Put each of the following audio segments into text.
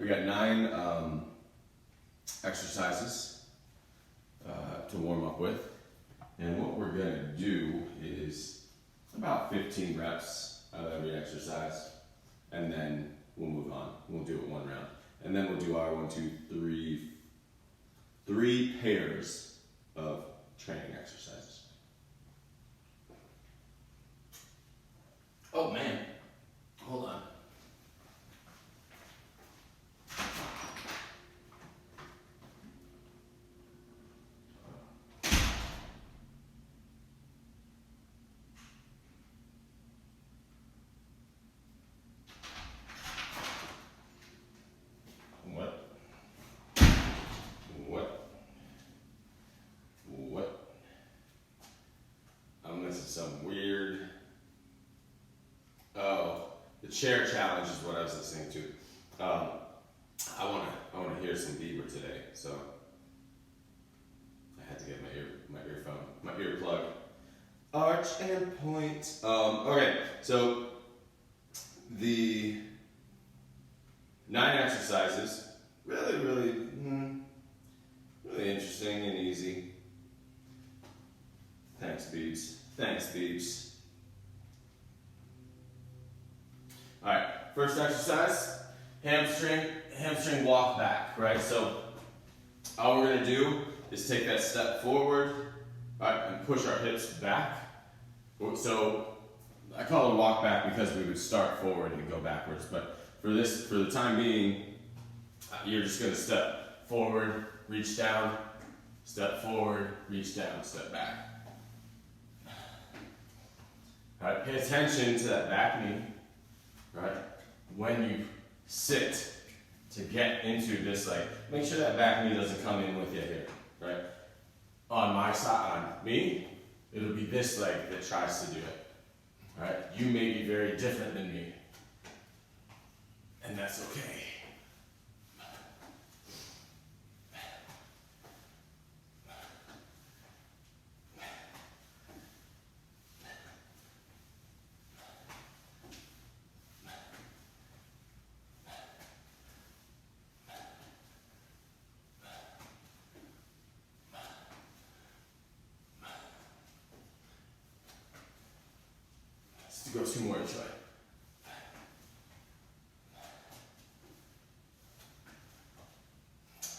we got 9 exercises to warm up with. And what we're gonna do is about 15 reps of every exercise, and then we'll move on. We'll do it one round. And then we'll do our 3 pairs of training exercises. Oh man, hold on. Some weird, the chair challenge is what I was listening to. I wanna hear some Bieber today, so I had to get my earplug. Arch and point. Okay, so the 9 exercises, really interesting and easy. Thanks, Beebs. Thanks, Beebs. All right, first exercise, hamstring walk back, right? So all we're gonna do is take that step forward, right, and push our hips back. So I call it a walk back because we would start forward and go backwards, but for the time being, you're just gonna step forward, reach down, step forward, reach down, step back. All right, pay attention to that back knee, right? When you sit to get into this, like, make sure that back knee doesn't come in with you here, right? On my side, on me, it'll be this leg that tries to do it, all right? You may be very different than me, and that's okay. Go 2 more each way.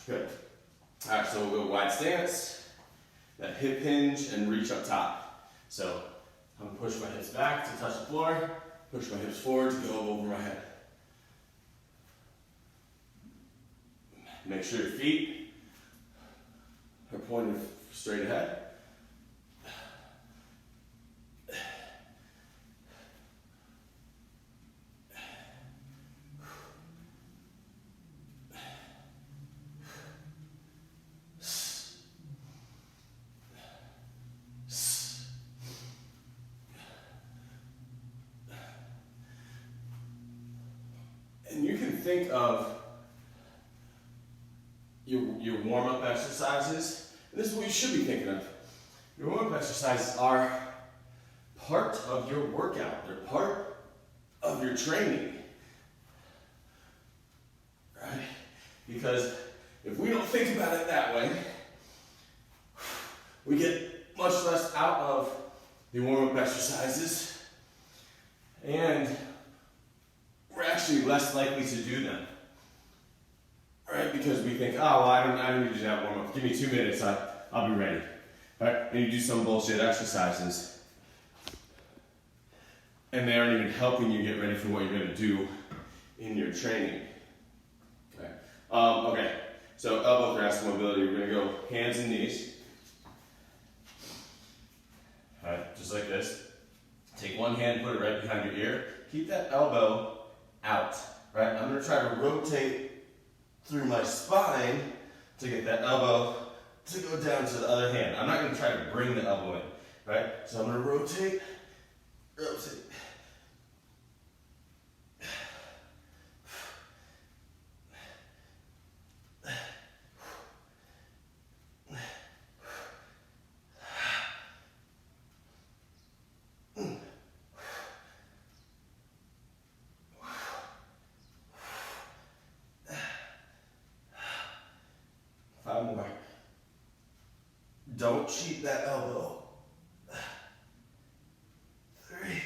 Good. All right, so we'll go wide stance, that hip hinge, and reach up top. So I'm gonna push my hips back to touch the floor, push my hips forward to go over my head. Make sure your feet are pointed straight ahead. And you can think of your warm-up exercises. And this is what you should be thinking of. Your warm-up exercises are part of your workout. They're part of your training. Right? Because if we don't think about it that way, we get much less out of the warm-up exercises, and we're actually less likely to do them, right? Because we think, oh, well, I don't need to do that warm-up. Give me 2 minutes, I'll be ready, right? And you do some bullshit exercises, and they aren't even helping you get ready for what you're gonna do in your training. Okay, okay. So elbow thoracic mobility, we're gonna go hands and knees. All right, just like this. Take one hand, put it right behind your ear. Keep that elbow out, right? I'm gonna try to rotate through my spine to get that elbow to go down to the other hand. I'm not gonna try to bring the elbow in, right? So I'm gonna rotate. Don't cheat that elbow. 3,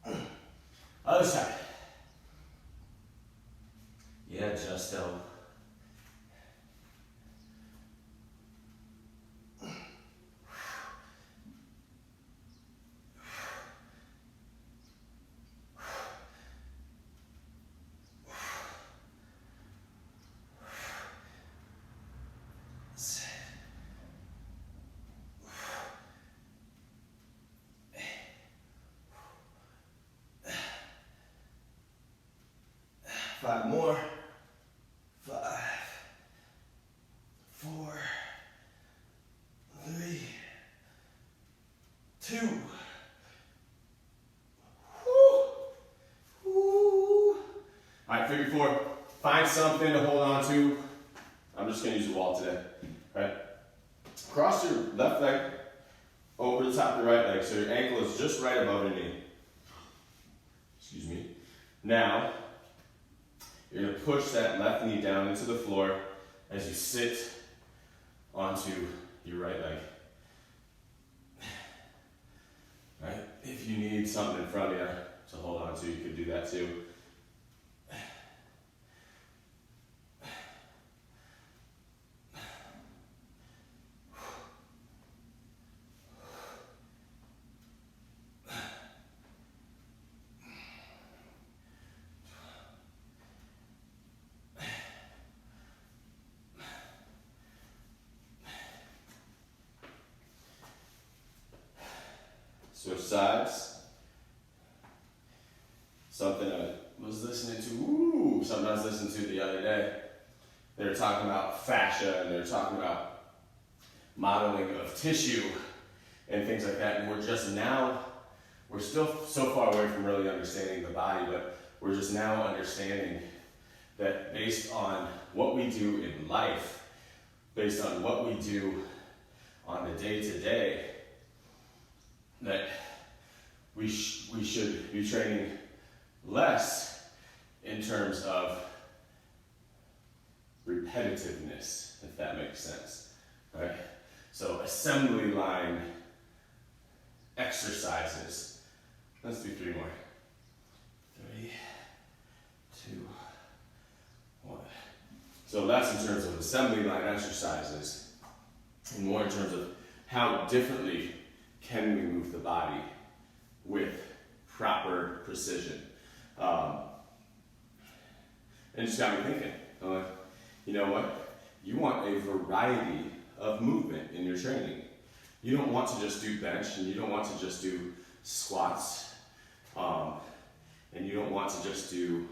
4. Other side. Yeah, Justo. Five more. 5, 4, 3, 2. Woo. Woo. All right, figure 4. Find something to hold on to. I'm just going to use the wall today. All right. Cross your left leg over the top of your right leg, so your ankle is just right above your knee. Excuse me. Now, you're going to push that left knee down into the floor as you sit onto your right leg. Right? If you need something in front of you to hold on to, you could do that too. Switch sides. Something I was listening to, something I was listening to the other day. They were talking about fascia and they were talking about modeling of tissue and things like that. And we're still so far away from really understanding the body, but we're just now understanding that based on what we do in life, based on what we do on the day-to-day, that we should be training less in terms of repetitiveness, if that makes sense, right? So assembly line exercises. Let's do 3 more. 3, 2, 1. So that's in terms of assembly line exercises, and more in terms of how differently can we move the body with proper precision. And it just got me thinking, you know what? You want a variety of movement in your training. You don't want to just do bench, and you don't want to just do squats, and you don't want to just do,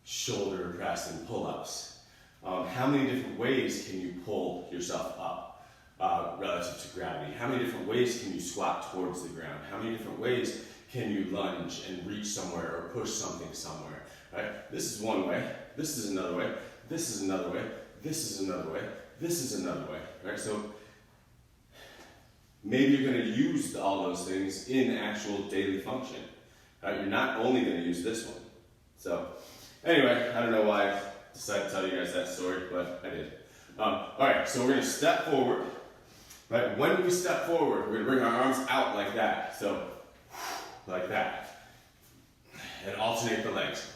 shoulder press and pull-ups. How many different ways can you pull yourself up relative to gravity? How many different ways can you squat towards the ground? How many different ways can you lunge and reach somewhere or push something somewhere? Right? This is one way. This is another way. This is another way. This is another way. This is another way. Right? So maybe you're going to use all those things in actual daily function. Right? You're not only going to use this one. So anyway, I don't know why I decided to tell you guys that story, but I did. All right, so we're going to step forward. Right? When we step forward, we're going to bring our arms out like that. So like that. And alternate the legs.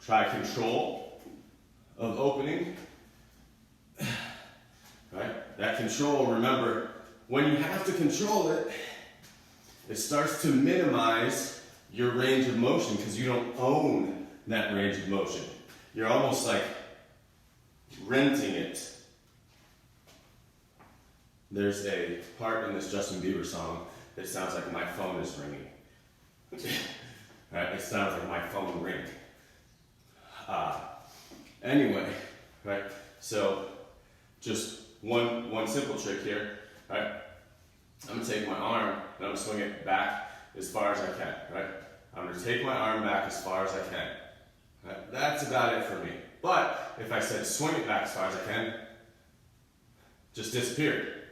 Try control of opening. Right? That control, remember, when you have to control it, it starts to minimize your range of motion because you don't own that range of motion. You're almost like renting it. There's a part in this Justin Bieber song that sounds like my phone is ringing. Right? It sounds like my phone ring. Anyway, right? So just one simple trick here, right? I'm gonna take my arm and I'm gonna swing it back as far as I can, right? I'm gonna take my arm back as far as I can. Right? That's about it for me. But if I said swing it back as far as I can, just disappeared,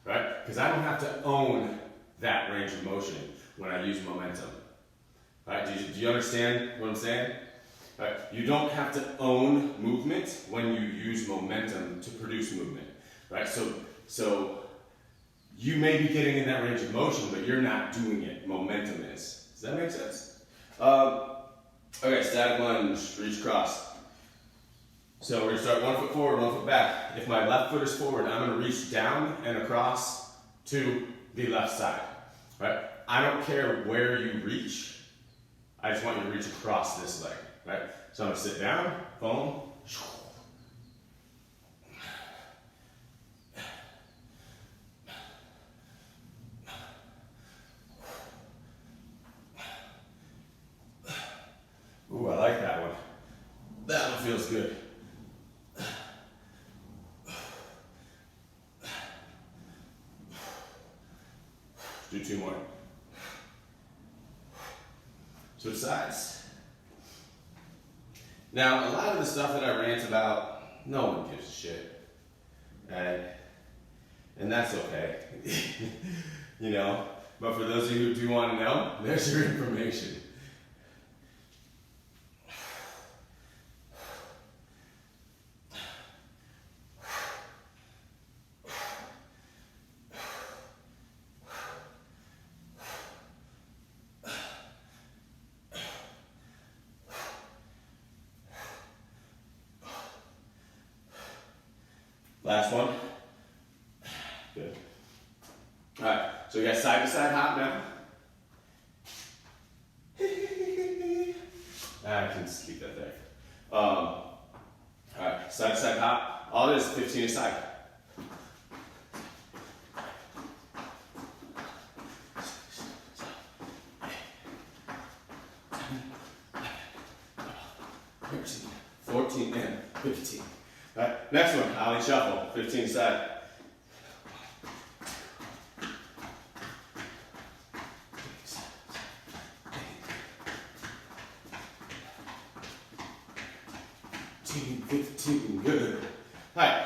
right? Because I don't have to own that range of motion when I use momentum. All right, do you understand what I'm saying? All right, you don't have to own movement when you use momentum to produce movement, right? So you may be getting in that range of motion, but you're not doing it. Momentum is. Does that make sense? Okay, static lunge, reach across. So we're gonna start 1 foot forward, 1 foot back. If my left foot is forward, I'm gonna reach down and across to the left side, right? I don't care where you reach. I just want you to reach across this leg, right? So I'm gonna sit down, boom. Ooh, I like that one. That one feels good. Do 2 more. Switch sides. Now, a lot of the stuff that I rant about, no one gives a shit. And that's okay. You know? But for those of you who do want to know, there's your information. Last one. Good. All right, so we got side to side hop now. I can just keep that there. All right, side to side hop. All it is 15 a side. $13, 14 and 15. All right, next one, ollie shuffle, 15 side. $15, 15, good. All right,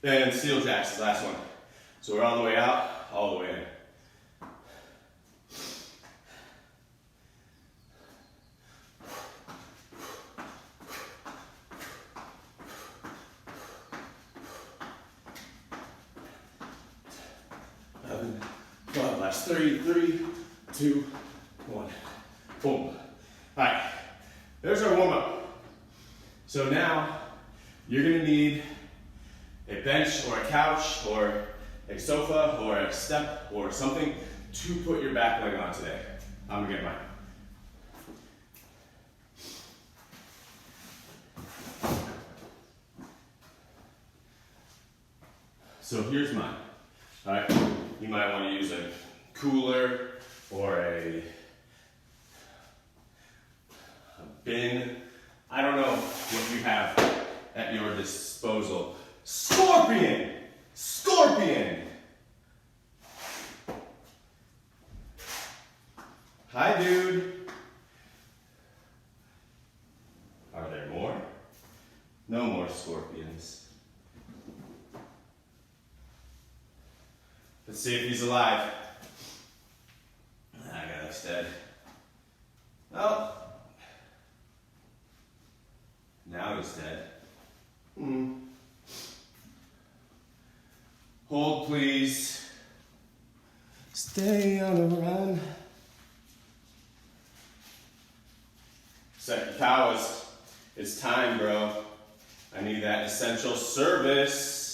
and steel jacks is the last one. So we're all the way out, all the way in. Last 3, 3, 2, 1. Boom. All right, there's our warm up. So now you're gonna need a bench or a couch or a sofa or a step or something to put your back leg on today. I'm gonna get mine. So here's mine. All right, you might want to use a cooler or a bin. I don't know what you have at your disposal. Scorpion! Scorpion! Hi, dude. Are there more? No more scorpions. Let's see if he's alive. That guy looks dead. Oh. Now he's dead. Hold, please. Stay on the run. Second cows. It's time, bro. I need that essential service.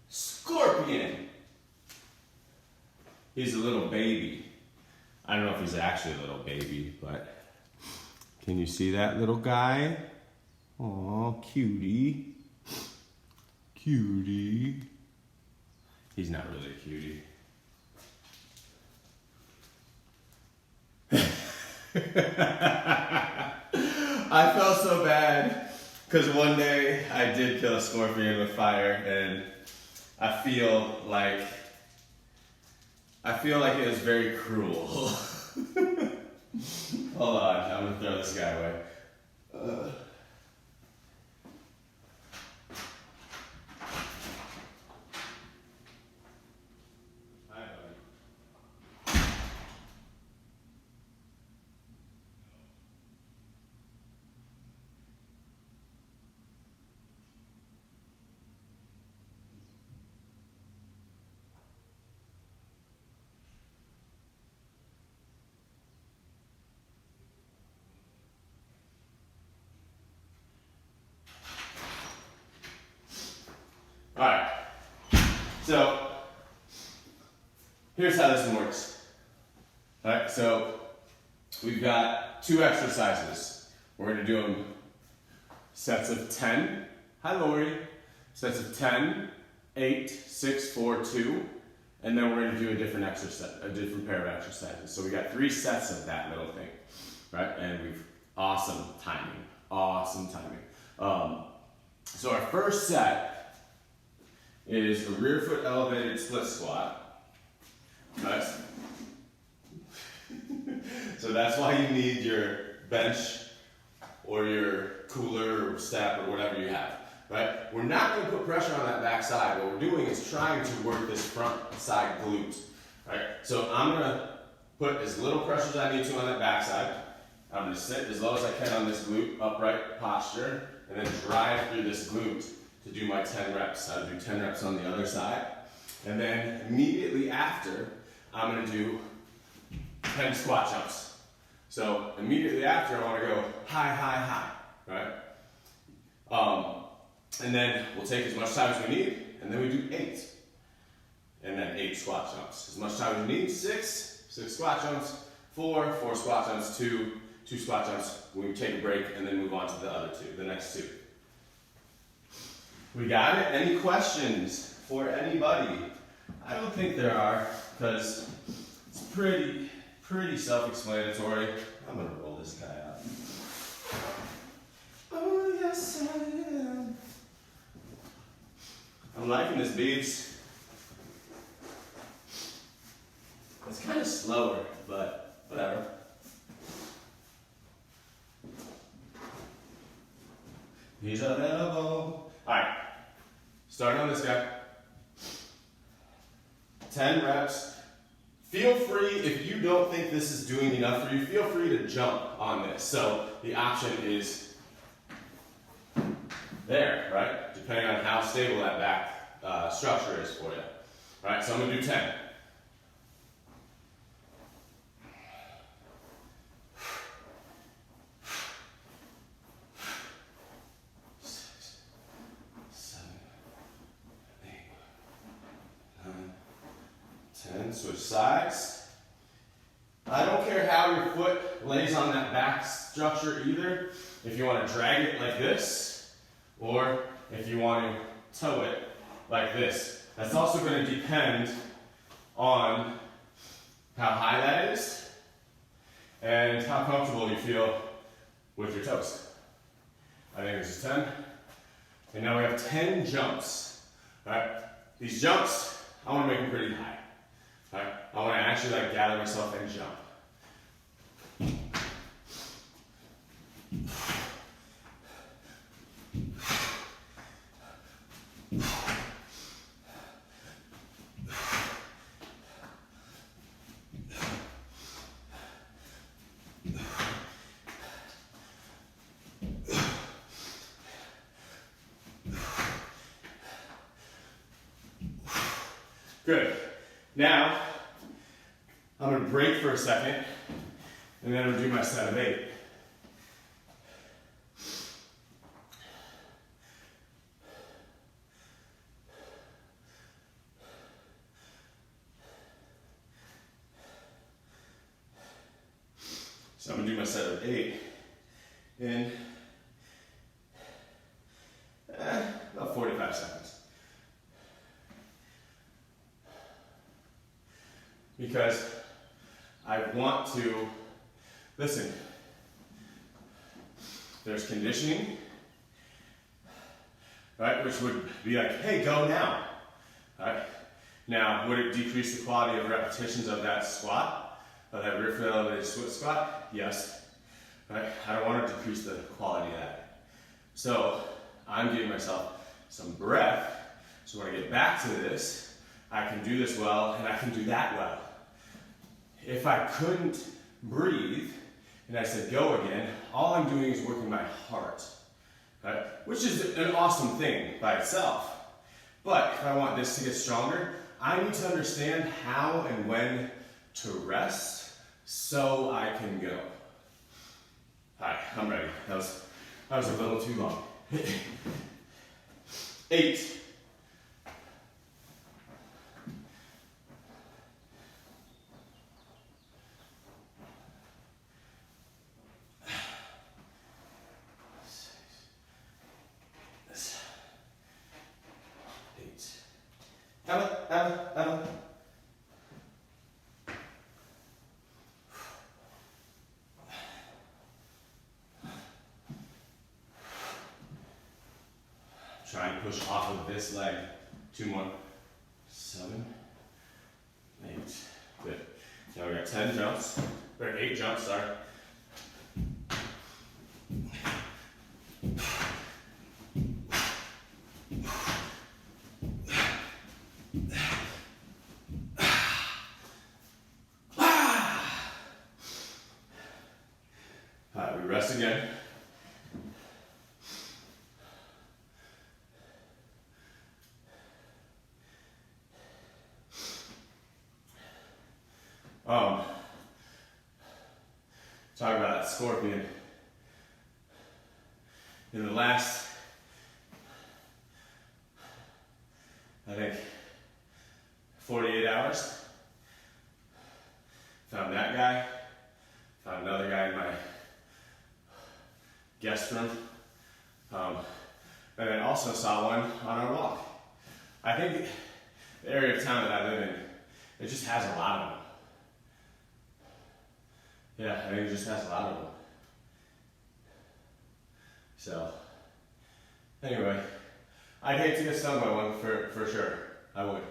Scorpion. He's a little baby. I don't know if he's actually a little baby, but can you see that little guy? Aw, cutie. Cutie. He's not really a cutie. I felt so bad because one day I did kill a scorpion with fire, and I feel like it was very cruel. Hold on, I'm gonna throw this guy away. All right, so here's how this one works. All right, so we've got 2 exercises. We're gonna do them sets of 10. Hi, Lori. Sets of 10, 8, 6, 4, 2, and then we're gonna do a different exercise, a different pair of exercises. So we got 3 sets of that little thing, right? And we've awesome timing. So our first set is a rear foot elevated split squat. Right? So that's why you need your bench or your cooler or step or whatever you have. Right? We're not going to put pressure on that back side. What we're doing is trying to work this front side glute. Right? So I'm going to put as little pressure as I need to on that back side. I'm going to sit as low as I can on this glute, upright posture, and then drive through this glute to do my 10 reps. I'll do 10 reps on the other side. And then immediately after, I'm going to do 10 squat jumps. So immediately after, I want to go high, high, high, right? And then we'll take as much time as we need, and then we do 8. And then 8 squat jumps. As much time as we need, 6 squat jumps, 4 squat jumps, 2 squat jumps. We take a break and then move on to the other 2, the next 2. We got it? Any questions for anybody? I don't think there are, because it's pretty self-explanatory. I'm gonna roll this guy out. Oh yes I am. I'm liking this, beats. It's kind of slower, but whatever. He's available. All right, starting on this guy. 10 reps. Feel free, if you don't think this is doing enough for you, feel free to jump on this. So the option is there, right? Depending on how stable that back structure is for you. All right, so I'm gonna do 10. Switch sides. I don't care how your foot lays on that back structure either. If you want to drag it like this, or if you want to toe it like this. That's also going to depend on how high that is and how comfortable you feel with your toes. I think this is 10. And now we have 10 jumps. All right? These jumps, I want to make them pretty high. Right. I want to actually gather myself and jump. Good. Now, I'm going to break for a second, and then I'm going to do my set of 8. So I'm going to do my set of 8 in about 45 seconds. Because I want to, listen, there's conditioning, right, which would be like, hey, go now, right? Now, would it decrease the quality of repetitions of that squat, of that rear foot elevated split squat? Yes, right? I don't want to decrease the quality of that. So I'm giving myself some breath, so when I get back to this, I can do this well and I can do that well. If I couldn't breathe and I said go again, all I'm doing is working my heart, right? Which is an awesome thing by itself. But if I want this to get stronger, I need to understand how and when to rest so I can go. All right, I'm ready. That was a little too long. 8. Emma. Try and push off of this leg. 2 more. 7, 8. Good. Now we got 10 jumps. Or 8 jumps, sorry. Alright, we rest again. Talk about that scorpion. In the last, I think, 48 hours, found that guy, found another guy in my guest room, and then also saw one on our walk. I think the area of town that I live in, it just has a lot of them. Yeah, I think it just has a lot of them. So, anyway, I'd hate to get stung by one for sure. I would.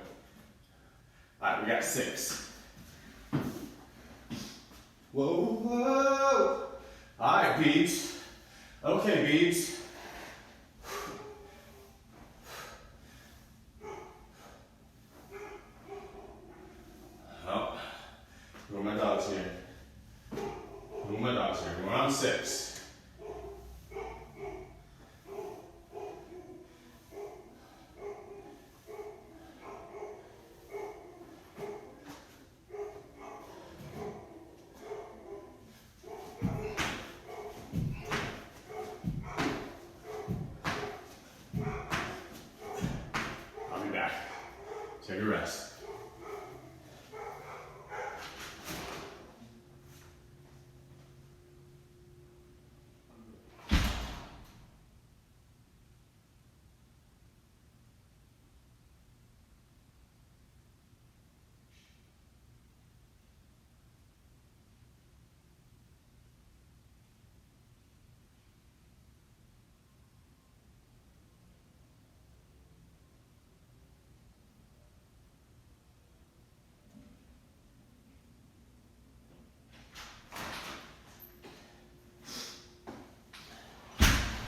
Alright, we got 6. Whoa. Alright, beads. Okay, beads. Oh, who are my dogs here? Who are my dogs here? We're on 6. I'll be back. Take a rest.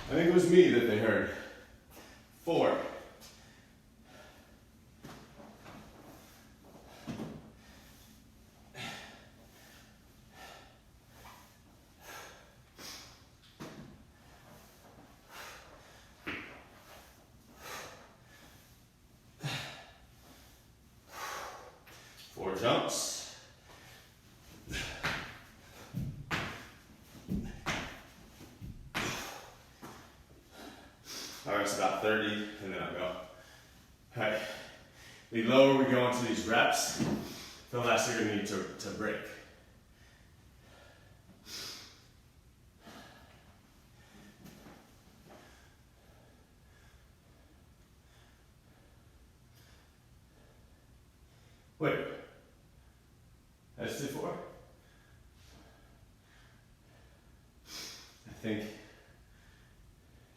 I think it was me that they heard. 4. 4 jumps. All right, it's about 30, and then I'll go. All right, the lower we go into these reps, the less you're gonna need to break. Wait, I just did 4? I think,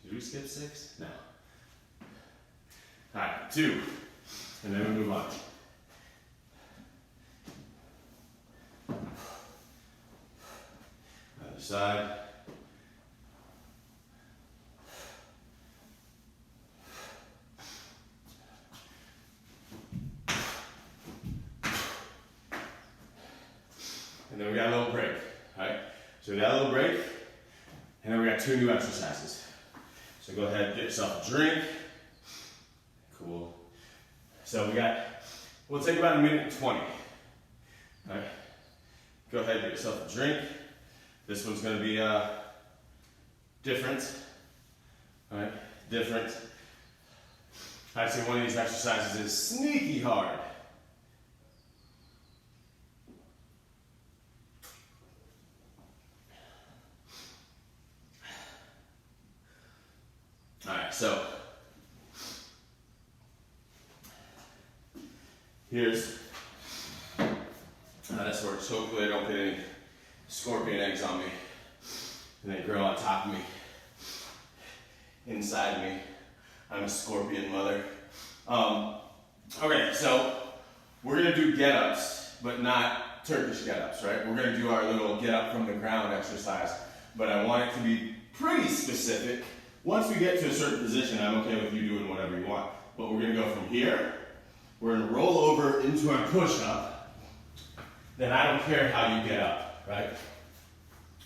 did we skip 6? No. All right, 2, and then we move on. Other side. we got a little break, right? So we got a little break, and then we got 2 new exercises. So go ahead and get yourself a drink. Cool. So we'll take about 1:20. All right. Go ahead and get yourself a drink. This one's going to be different. All right, different. I'd say one of these exercises is sneaky hard. All right, so here's this works. Hopefully I don't get any scorpion eggs on me and they grow on top of me, inside of me. I'm a scorpion mother. Okay, so we're gonna do get-ups, but not Turkish get-ups, right? We're gonna do our little get up from the ground exercise, but I want it to be pretty specific. Once we get to a certain position, I'm okay with you doing whatever you want. But we're gonna go from here, we're gonna roll over into our push-up, then I don't care how you get up, right?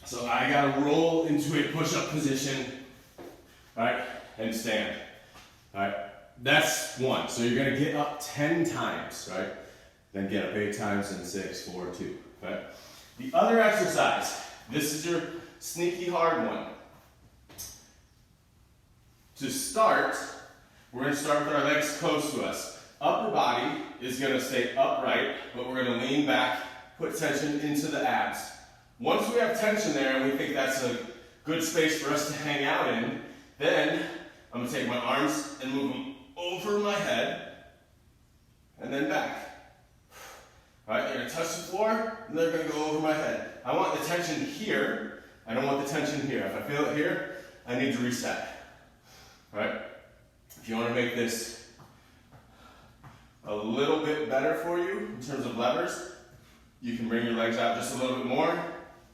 So I gotta roll into a push-up position, right, and stand, all right? That's 1. So you're gonna get up 10 times, right? Then get up 8 times and 6, 4, 2, right? The other exercise, this is your sneaky hard one. To start, we're gonna start with our legs close to us. Upper body is gonna stay upright, but we're gonna lean back, put tension into the abs. Once we have tension there and we think that's a good space for us to hang out in, then I'm gonna take my arms and move them over my head and then back. All right, they're gonna touch the floor and they're gonna go over my head. I want the tension here. I don't want the tension here. If I feel it here, I need to reset. All right? If you want to make this a little bit better for you in terms of levers, you can bring your legs out just a little bit more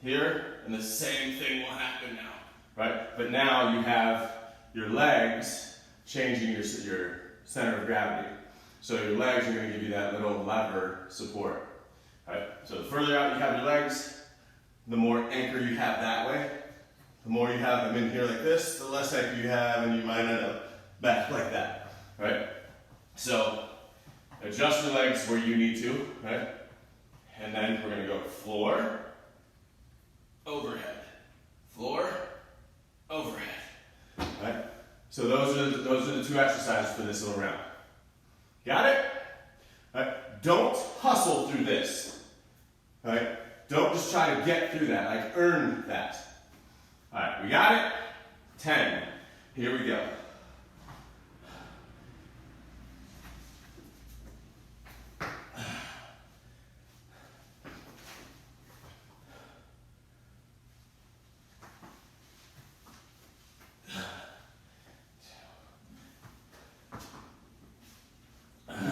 here, and the same thing will happen now, right? But now you have your legs changing your center of gravity. So your legs are going to give you that little lever support, right? So the further out you have your legs, the more anchor you have that way. The more you have them in here like this, the less anchor you have, and you might end up back like that, right? So adjust your legs where you need to, right? And then we're gonna go floor, overhead, floor, overhead, right? So those are the 2 exercises for this little round. Got it? All right. Don't hustle through this, right? Don't just try to get through that, like earn that. All right, we got it? 10. Here we go.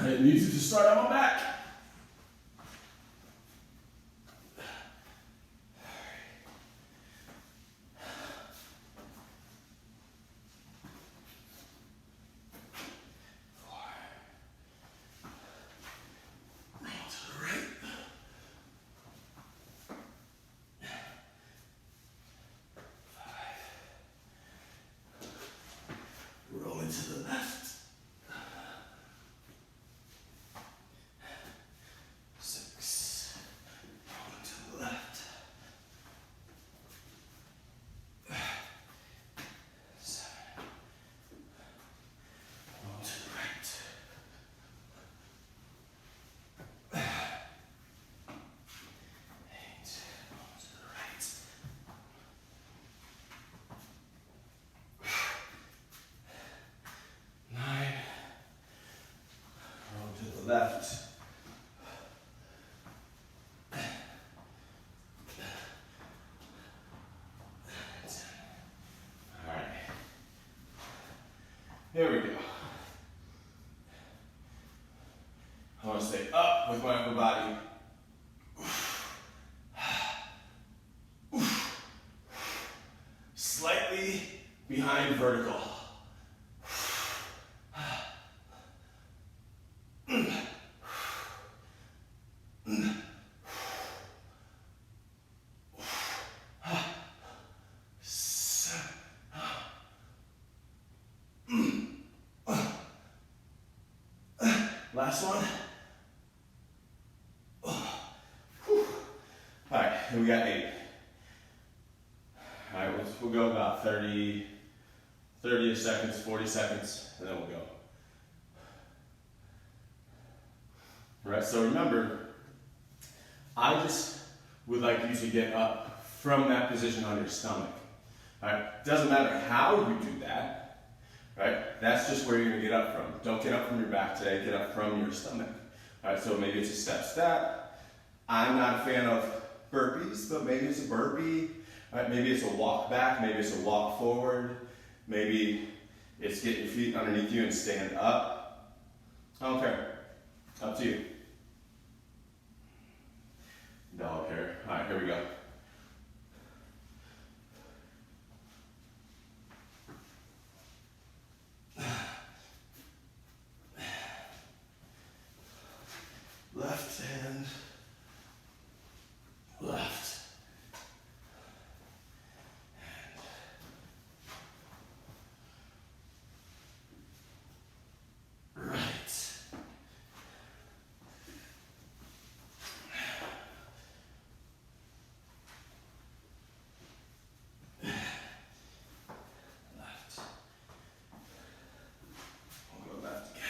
It needs to start on my back. To the left. 6. Rolling to the left. 7. Roll to the right. 8. Roll to the right. 9. Roll to the left. 10. All right. Here we go. I want to stay up with my upper body. Slightly behind vertical. and we got 8. All right, we'll go about 30 seconds, 40 seconds, and then we'll go. All right, so remember, I just would like you to get up from that position on your stomach. All right, doesn't matter how you do that, right? That's just where you're gonna get up from. Don't get up from your back today, get up from your stomach. All right, so maybe it's a step. I'm not a fan of burpees, but maybe it's a burpee. All right, maybe it's a walk back, maybe it's a walk forward, maybe it's getting your feet underneath you and stand up. Okay, up to you. Dog hair. All right, here we go. Left hand, left. And right. Left. We'll go left again.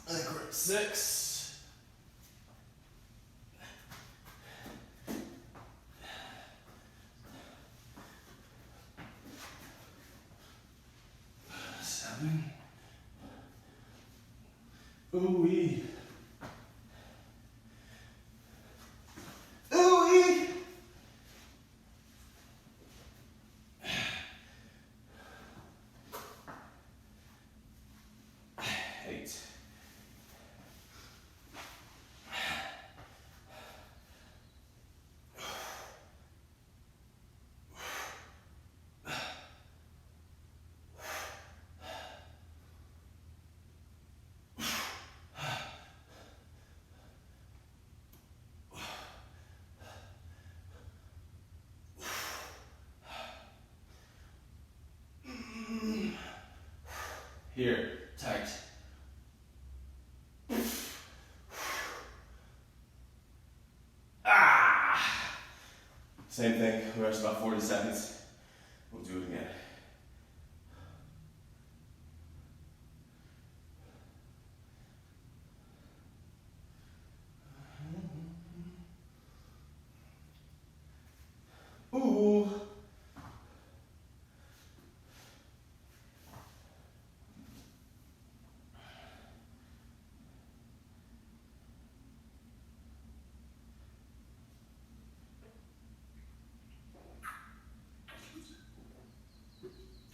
I think we're at 6. 7. Ooh-wee. Ooh-wee. 8. Here, tight. Ah! Same thing, the rest about 40 seconds. We'll do it again. Ooh.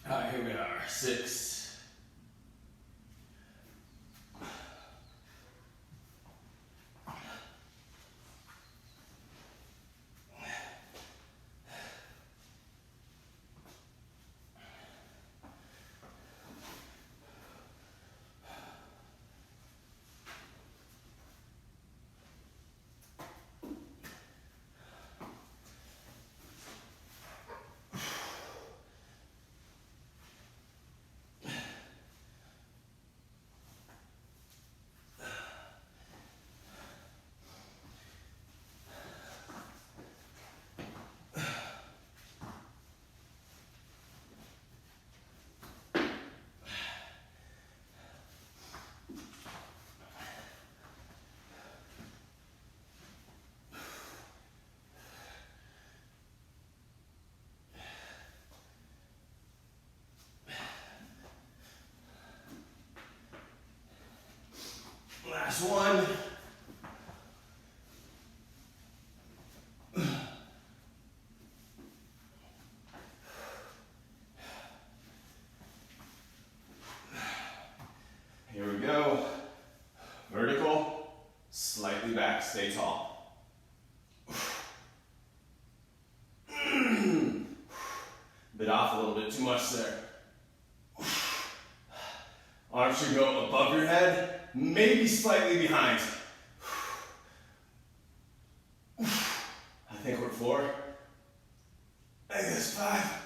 All right, here we are, 6. Last one. Here we go. Vertical, slightly back, stay tall. Bit off a little bit too much there. Arms should go above your head, maybe slightly behind. I think we're 4. I think that's 5.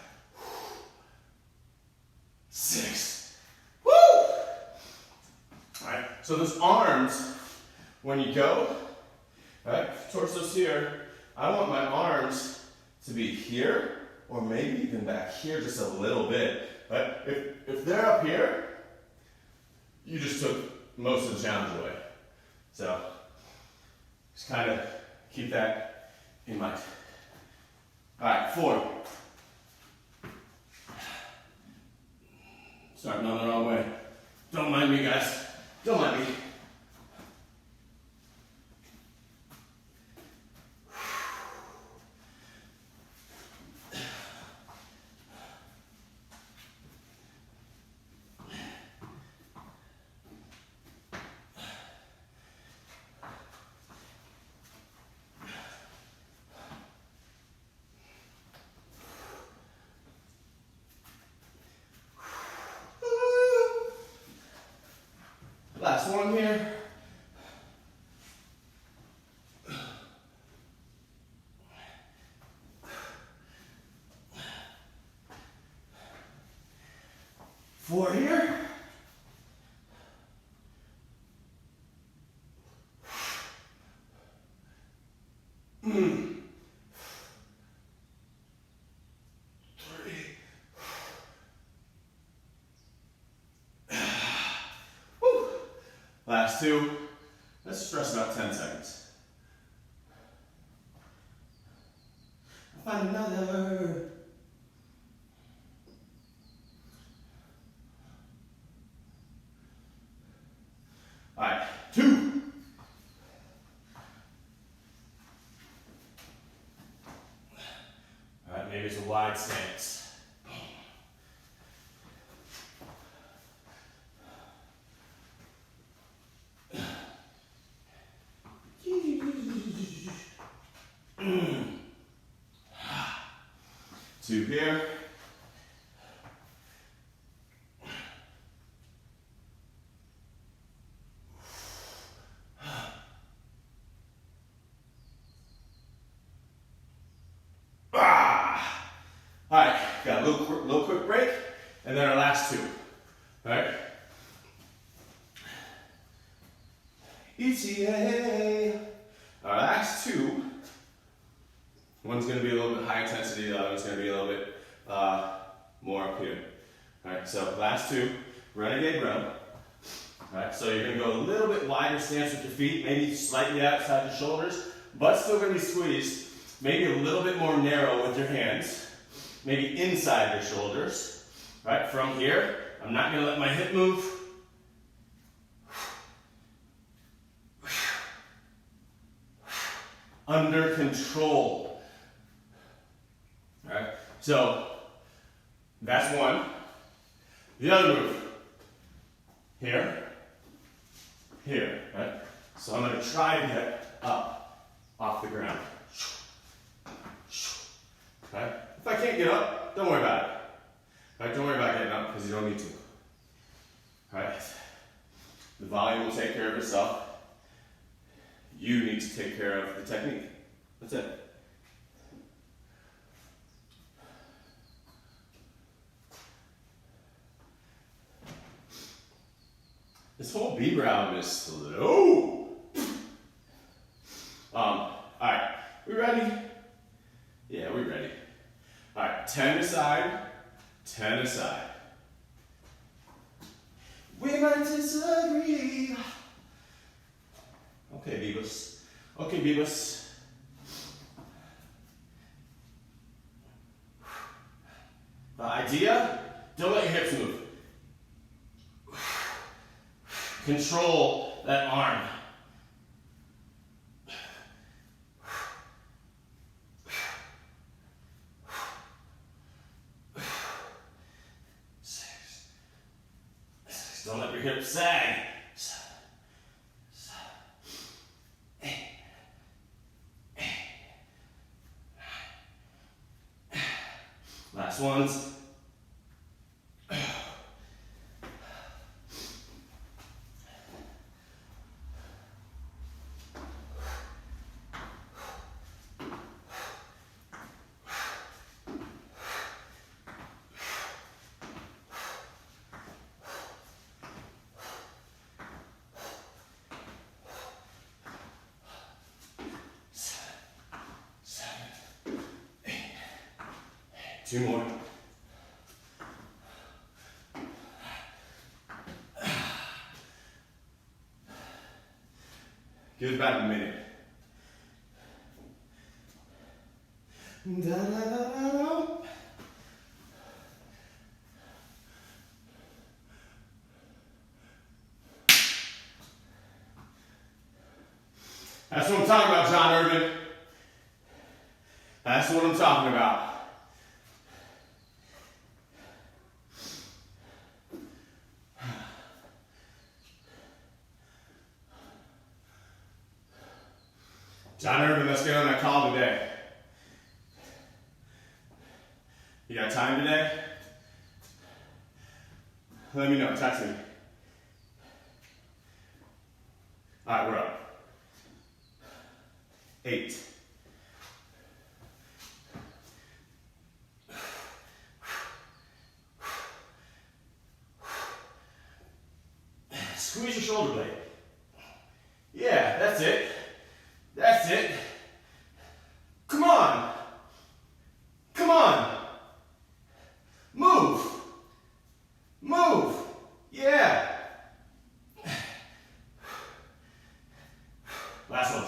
6. So those arms, when you go, right, torso's here, I want my arms to be here, or maybe even back here just a little bit. But if they're up here, you just took most of the challenge away. So just kind of keep that in mind. All right, 4. Starting on the wrong way. Don't mind me, guys. Don't mind me. Last one here. Four here. Last 2. Let's stress about 10 seconds. I'll find another. All right, 2. All right, maybe it's a wide stance. Two here. All right, got a little quick break, and then our last 2. All right. ETA. Our last 2. One's going to be a little bit high intensity, the other one's going to be a little bit more up here. All right, so last 2, renegade row. All right, so you're going to go a little bit wider stance with your feet, maybe slightly outside your shoulders, but still going to be squeezed. Maybe a little bit more narrow with your hands, maybe inside your shoulders. All right, from here, I'm not going to let my hip move. Under control. All right, so that's one. The other move, here, here, right? So I'm going to try to get up off the ground. Okay? If I can't get up, don't worry about it. All right, don't worry about getting up because you don't need to. All right, the volume will take care of itself. You need to take care of the technique. That's it. This whole B round is slow. All right, we ready? Yeah, we're ready. All right, 10 aside, 10 aside. We might disagree. Okay, Beavis. Okay, Beavis. The idea, don't let your hips move. Control that arm. Six. Don't let your hips sag. Last ones. 2 more. Give it about a minute. Da, da, da, da, da. That's what I'm talking about, John Irvin. That's what I'm talking about. John Irvin, let's get on that call today. You got time today? Let me know, text me. All right, we're up. 8. Squeeze your shoulder blade. Yeah, that's it. That's it. Come on. Come on. Move. Move. Yeah. Last one.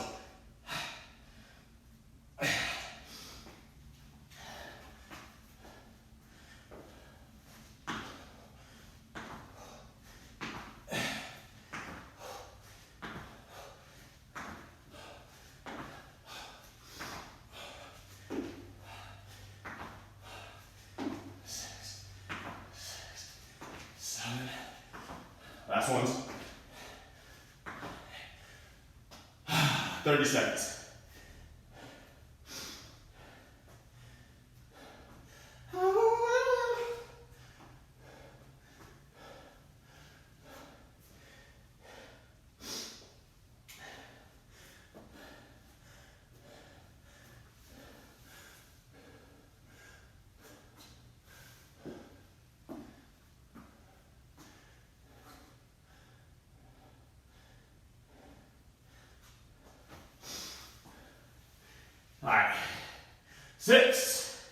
Last ones. 30 seconds. All right, 6.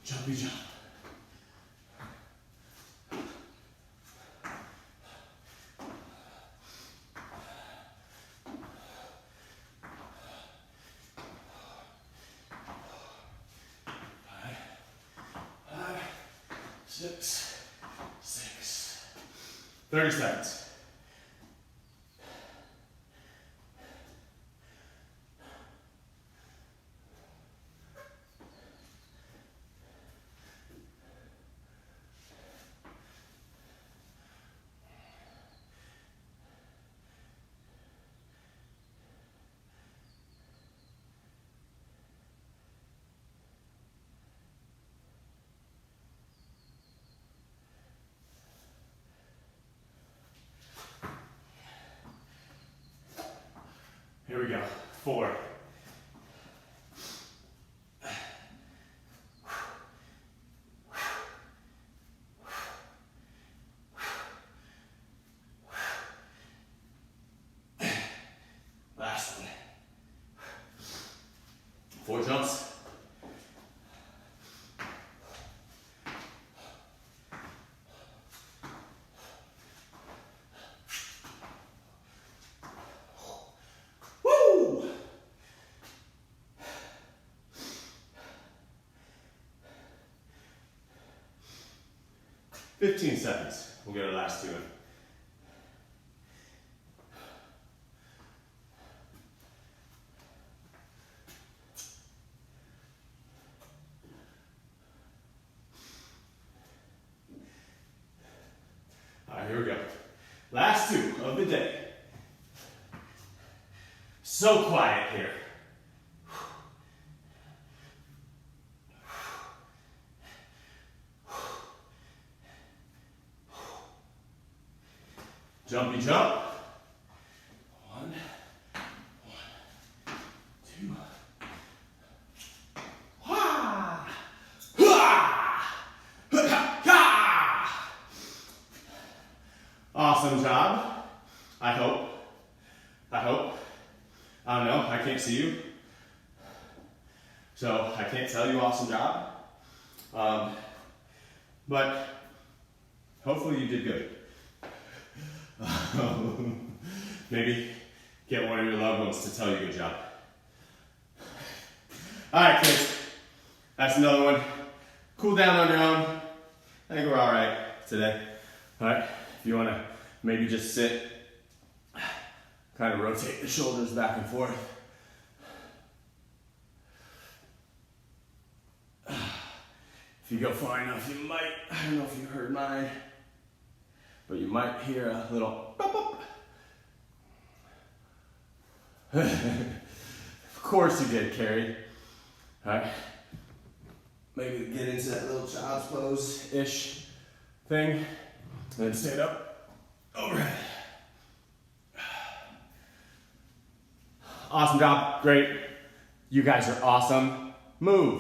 Jumpy jump. Six. 30 seconds. Here we go. 4. Last one. 4 jumps. Woo! 15 seconds. We'll get our last 2 in. All right, here we go. Last 2 of the day. So quiet here. Jumpy jump. 1, 2, Awesome job. I hope. I don't know, I can't see you. So I can't tell you awesome job. But hopefully you did good. Maybe get one of your loved ones to tell you good job. All right, kids, that's another one. Cool down on your own. I think we're all right today. All right, if you wanna maybe just sit, kind of rotate the shoulders back and forth. If you go far enough, you might, I don't know if you heard mine, but you might hear a little bop, bop. Of course you did, Carrie. All right, maybe get into that little child's pose-ish thing, and then stand up, overhead. Awesome job, great. You guys are awesome. Move.